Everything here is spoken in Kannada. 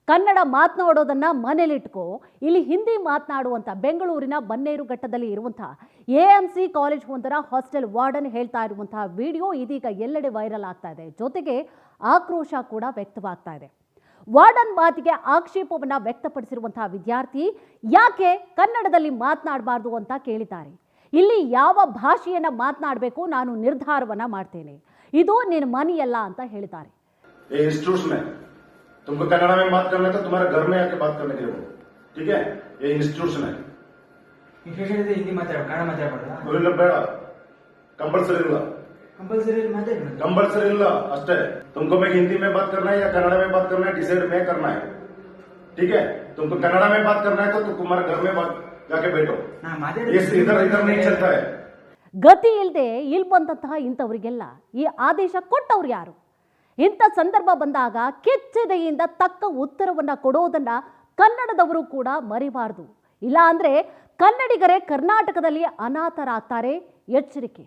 ಕನ್ನಡ ಮಾತನಾಡೋದನ್ನ ಮನೇಲಿಟ್ಕೋ, ಇಲ್ಲಿ ಹಿಂದಿ ಮಾತನಾಡುವಂಥ ಬೆಂಗಳೂರಿನ ಬನ್ನೇರುಘಟ್ಟದಲ್ಲಿ ಇರುವಂಥ ಎಎಂಸಿ ಕಾಲೇಜ್ ಒಂದರ ಹಾಸ್ಟೆಲ್ ವಾರ್ಡನ್ ಹೇಳ್ತಾ ಇರುವಂತಹ ವಿಡಿಯೋ ಇದೀಗ ಎಲ್ಲೆಡೆ ವೈರಲ್ ಆಗ್ತಾ ಇದೆ. ಜೊತೆಗೆ ಆಕ್ರೋಶ ಕೂಡ ವ್ಯಕ್ತವಾಗ್ತಾ ಇದೆ. ವಾರ್ಡನ್ ಮಾತಿಗೆ ಆಕ್ಷೇಪವನ್ನ ವ್ಯಕ್ತಪಡಿಸಿರುವಂತಹ ವಿದ್ಯಾರ್ಥಿ ಯಾಕೆ ಕನ್ನಡದಲ್ಲಿ ಮಾತನಾಡಬಾರ್ದು ಅಂತ ಕೇಳಿದ್ದಾರೆ. ಇಲ್ಲಿ ಯಾವ ಭಾಷೆಯನ್ನ ಮಾತನಾಡಬೇಕು ನಾನು ನಿರ್ಧಾರವನ್ನ ಮಾಡ್ತೇನೆ, ಇದು ನಿನ್ನ ಮನೆಯಲ್ಲ ಅಂತ ಹೇಳಿದ್ದಾರೆ. तुमको कन्नड़ में बात करना है तो तुम्हारे घर में आके बात करने के लिए बोलो, ठीक है? ये इंस्टीट्यूशन है. हिंदी कನ್ನಡ ಮಾತಾಡಬಾರ್ದಾ? ಬೇಡ, कंपलसरी ಇಲ್ಲ. कंपलसरी ಇಲ್ಲ ಅಷ್ಟೇ. तुमको मैं हिंदी में बात करना है या कन्नड़ में बात करना है, डिसाइड में करना है, ठीक है? तुमको कन्नड़ में बात करना है तो तुम्हारे घर में बात जाके बैठो. इधर इधर नहीं चलता है. ಗತಿ ಇಲ್ಲದೆ ಇಲ್ಲಿ ಬಂದಂತಹ ಇಂಥವರಿಗೆಲ್ಲ ಈ ಆದೇಶ ಕೊಟ್ಟವ್ರು ಯಾರು? ಇಂಥ ಸಂದರ್ಭ ಬಂದಾಗ ಕೆಚ್ಚೆದೆಯಿಂದ ತಕ್ಕ ಉತ್ತರವನ್ನ ಕೊಡೋದನ್ನ ಕನ್ನಡದವರು ಕೂಡ ಮರಿಬಾರದು. ಇಲ್ಲ ಅಂದ್ರೆ ಕನ್ನಡಿಗರೇ ಕರ್ನಾಟಕದಲ್ಲಿ ಅನಾಥರಾಗ್ತಾರೆ. ಎಚ್ಚರಿಕೆ.